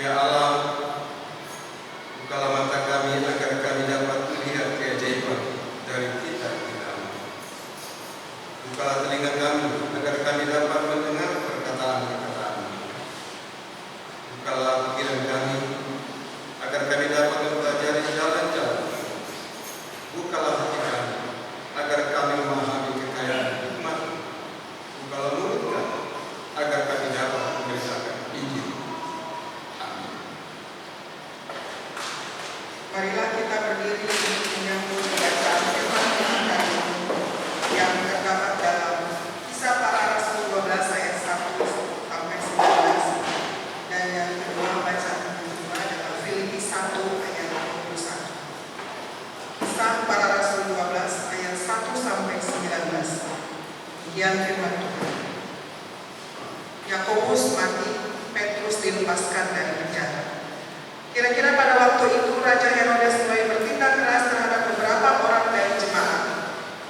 Ya Allah, bukalah mata kami agar kami dapat melihat keajaiban dari kitab-kitab-Mu. Bukalah telinga kami agar kami dapat mendengar perkataan-perkataan-Mu. Bukalah pikiran kami agar kami dapat mempelajari jalan-jalan. Bukalah hati kami agar kami memahami kekayaan hikmat-Mu. Bukalah mulut kami agar kami dapat memberitakan Injil. Amin. Marilah kita berdiri untuk menyambut bacaan firman Tuhan hari ini yang terdapat dalam Kisah Para Rasul 12 ayat 1 sampai 19, dan yang kedua bacaan kedua adalah Filipi 1 ayat 21. Kisah Para Rasul 12 ayat 1 sampai 19. Demikian firman Tuhan. Yakobus mati, Petrus dilepaskan dari penjara. Kira-kira pada waktu itu Raja Herodes mulai bertindak keras terhadap beberapa orang dari jemaat.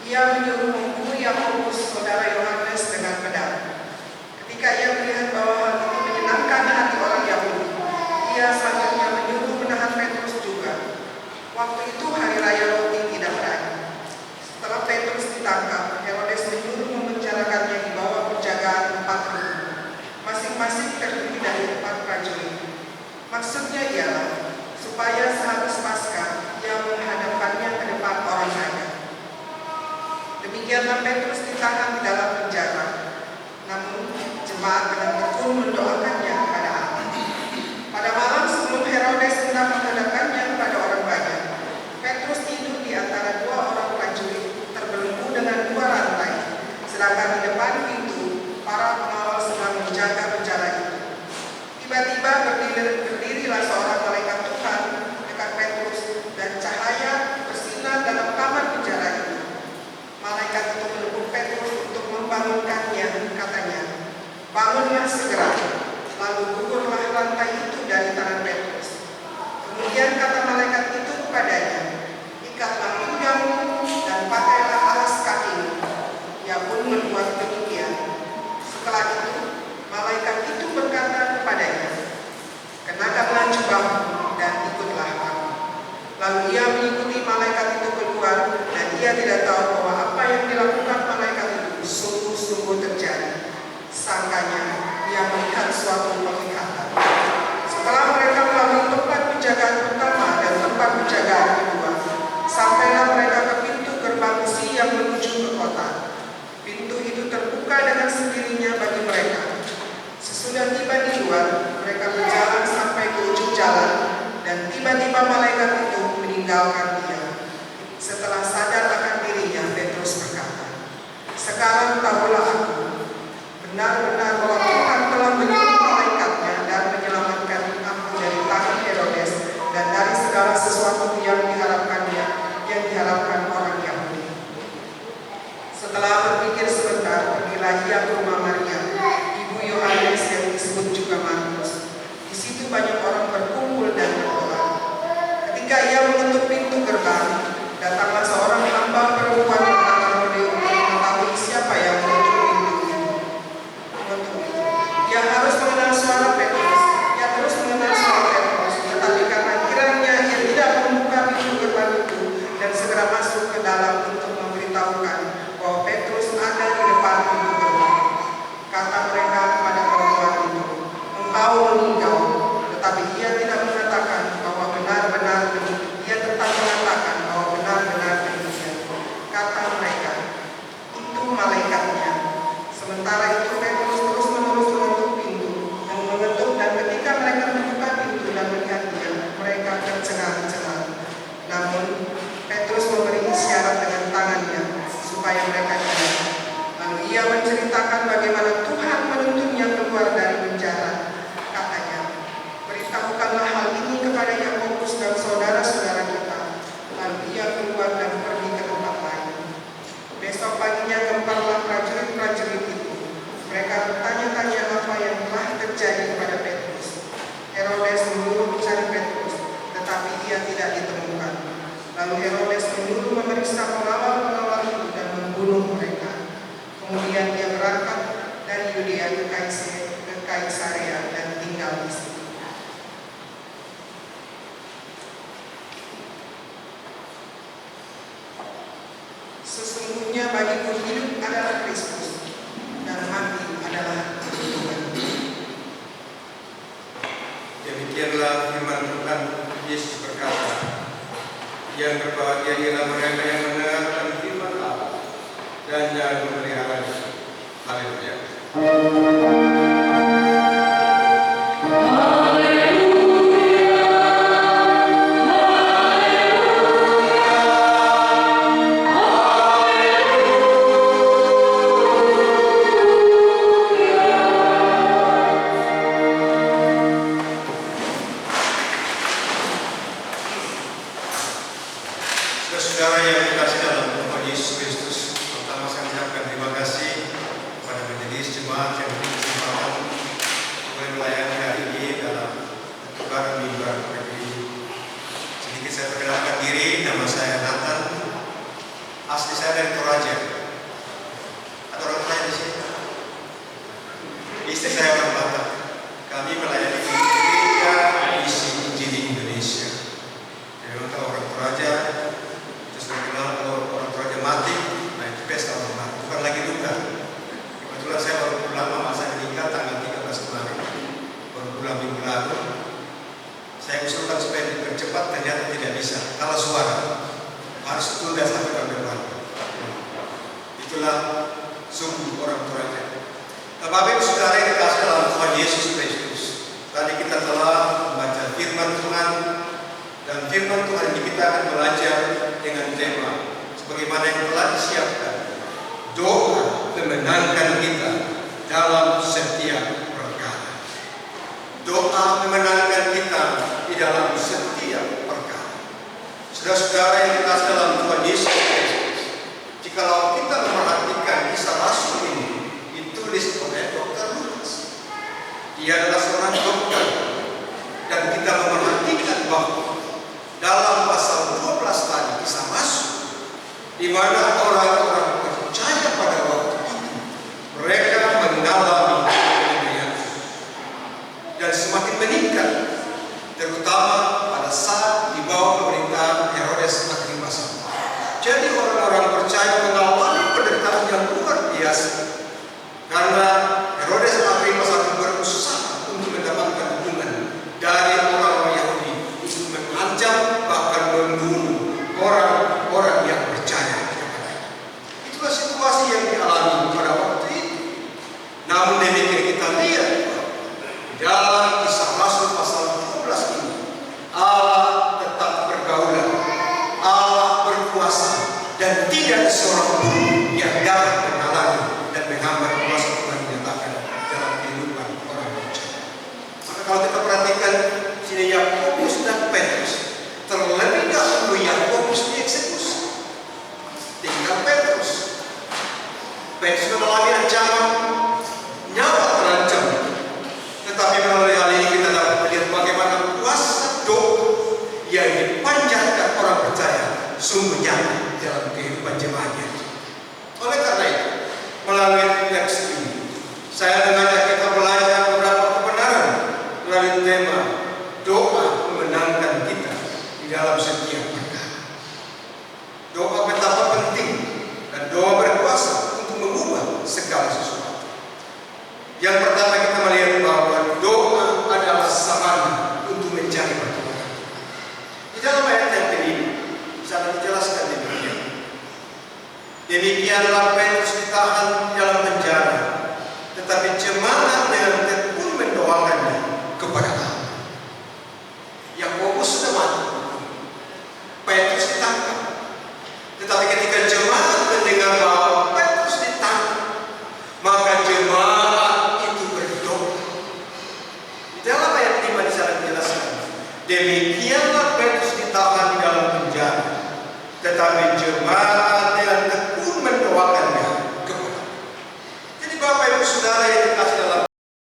Ia menyuruh membunuh Yakobus, saudara Yohanes, dengan pedang. Ketika ia melihat bahwa hal itu menyenangkan hati orang Yahudi, ia selanjutnya menyuruh menahan Petrus juga. Waktu itu hari raya roti tidak berani. Setelah Petrus ditangkap, Herodes menyuruh memenjarakannya di bawah penjagaan 4 regu, masing-masing terdiri dari 4 prajurit. Maksudnya ialah supaya sehabis Paskah ia menghadapkannya ke depan orang banyak. Demikianlah Petrus ditahan di dalam penjara. Namun jemaat dengan tekun mendoakannya kepada Allah. Pada malam sebelum Herodes hendak menghadapkannya kepada orang banyak, Petrus tidur di antara 2 orang prajurit terbelenggu dengan 2 rantai, sedangkan di depan pintu para pengawal sedang menjaga penjara itu. Tiba-tiba berdirilah seorang malaikat Tuhan dekat Petrus, dan cahaya bersinar dalam kamar penjara itu. Malaikat itu menepuk Petrus untuk membangunkannya, katanya, "Bangunlah segera." Lalu gugurlah rantai itu dari tangan Petrus. Kemudian kata malaikat itu kepadanya, "Ikatlah pinggangmu dan pakailah alas kakimu." Ia pun berbuat demikian. Setelah itu malaikat itu berkata kepadanya, "Kenakanlah jubahmu dan ikutlah aku." Lalu ia mengikuti malaikat itu keluar, dan ia tidak tahu bahwa apa yang dilakukan malaikat itu sungguh-sungguh terjadi. Sangkanya ia melihat suatu penglihatan. Setelah mereka melalui tempat penjagaan pertama dan tempat penjagaan kedua, sampailah mereka ke pintu gerbang besi yang menuju ke kota. Pintu itu terbuka dengan sendirinya bagi mereka. Sesudah tiba di luar, mereka berjalan sampai ke ujung jalan, dan tiba-tiba malaikat itu meninggalkan dia. Setelah sadar akan dirinya, Petrus berkata, "Sekarang tahulah aku, benar-benar bahwa Tuhan telah mengirim malaikatnya dan menyelamatkan aku dari tangan Herodes dan dari segala sesuatu yang diharapkannya, yang diharapkan orang Yahudi." Setelah berpikir sebentar, pergilah ia ke rumah Maria, ibu Yohanes yang disebut juga Markus. Di situ banyak orang berkumpul dan berdoa. Ketika ia mengetuk pintu gerbang, datanglah seorang hamba perempuan bernama Rode untuk mengetahui siapa yang mengetuk pintu itu. Ia harus mengenal suara Petrus. Ia terus mengenal suara Petrus, tetapi karena kiranya ia tidak membuka pintu gerbang itu dan segera masuk ke dalam untuk memberitahukan bahwa Petrus ada di depan pintu gerbang. Kata mereka kepada perempuan itu, "Engkau meninggal." Tetapi ia tidak mengatakan bahwa benar-benar demikian. Ia tetap mengatakan bahwa benar-benar demikian. Kata mereka, "Itu malaikatnya." Sementara itu Petrus terus-menerus mengetuk pintu dan mengetuk, dan ketika mereka membuka pintu dan melihat dia, mereka tercengang-cengang. Namun Petrus memberi isyarat dengan tangannya supaya mereka diam. Lalu ia menceritakan bagaimana Tuhan menuntunnya keluar dari penjara. Katanya, "Beritahukanlah hal ini kepada Yakobus dan saudara-saudara kita." Lalu ia keluar dan pergi ke tempat lain. Besok paginya gemparlah prajurit-prajurit itu. Mereka bertanya-tanya apa yang telah terjadi kepada Petrus. Herodes menyuruh mencari Petrus, tetapi ia tidak ditemukan. Lalu Herodes menyuruh memeriksa pengawal-pengawal itu dan membunuh mereka. Kemudian dia berangkat dari Yudea ke Kaisarea dan tinggal di situ. Sesungguhnya bagiku hidup adalah Kristus dan mati adalah kehidupan. Demikianlah firman Tuhan. Yesus berkata, yang berbahagia ialah mereka yang mendengarkan firman Allah dan yang memeliharanya. Haleluya. Saudara yang dikasih dalam Tuhan Yesus Kristus, pertama saya mengucapkan terima kasih kepada majelis jemaat yang memberi kesempatan boleh melayani hari ini dalam kebaran mimbar negeri. Sedikit saya perkenalkan diri, nama saya Nathan, asli saya dari Toraja. Ada orang Toraja di sini? Istri saya orang Batak. Kami melayani di gereja misi Injil Indonesia. Jadi untuk orang Toraja terkenal kalau orang Toraja mati, nah itu pesta orang mati, bukan lagi duka. Kebetulan saya baru pulang, mama saya meninggal tanggal 13 kemarin, baru pulang minggu lalu. Saya usulkan supaya dipercepat, ternyata tidak bisa. Kalau suara harus tunda sampai tahun depan. Itulah suku orang Toraja. Bapak Ibu Saudara yang dikasih dalam Tuhan Yesus Kristus, tadi kita telah membaca firman Tuhan. Dan firman Tuhan ini kita akan belajar dengan tema sebagaimana yang telah disiapkan, doa memenangkan kita dalam setiap perkara. Doa memenangkan kita di dalam setiap perkara. Saudara-saudara yang dikasih dalam Tuhan Yesus Kristus, jikalau kita memperhatikan kisah Rasul ini ditulis oleh Dr. Lukas. Dia adalah seorang dokter, dan kita memperhatikan bahwa dalam pasal 12 tadi kisah Rasul, di mana orang-orang percaya pada waktu itu mereka mengalami kemuliaan dan semakin meningkat, terutama pada saat di bawah pemerintahan Herodes Agrippa. Jadi orang-orang percaya mengalami penderitaan yang luar biasa karena Herodes Agrippa berusaha untuk mendapatkan dukungan dari orang-orang Yahudi untuk mengancam bahkan membunuh orang-orang yang percaya kepadanya. Itulah situasi yang dialami pada waktu itu. Namun demikian kita lihat dalam kisah Rasul pasal 12 ini, Allah tetap bergaulan, Allah berkuasa, dan tidak seorang pun yang dapat menghalangi dan menghambat kuasa Tuhan dinyatakan dalam kehidupan orang percaya. Maka kalau kita perhatikan sini Yakobus dan Petrus, terlebih dahulu Yakobus dieksekusi, tinggal Petrus. Petrus mengalami ancaman nyawa terancam, tetapi melalui hal ini kita dapat melihat bagaimana kuasa doa yang dipanjatkan orang percaya sungguh nyata dalam kehidupan jemaatnya. Oleh karena itu, melalui teks ini, saya mengajak kita belajar beberapa kebenaran melalui tema doa memenangkan kita di dalam setiap perkara. Doa betapa penting dan doa berkuasa untuk mengubah segala sesuatu. Yang pertama kita melihat bahwa doa adalah sarana untuk mencari pertolongan. Di dalam ayat yang kelima, bisa dijelaskan demikian. Demikianlah Petrus ditahan di dalam penjara, tetapi jemaat dengan tekun mendoakannya kepada Allah. Yakobus sudah mati, Petrus ditangkap, tetapi ketika jemaat mendengar bahwa Petrus ditangkap, maka jemaat itu berdoa. Di dalam ayat 5 di sana dijelaskan, demikianlah Petrus ditahan di dalam penjara, tetapi jemaat dengan tekun mendoakannya kepada. Jadi Bapak Ibu Saudara yang dikasih dalam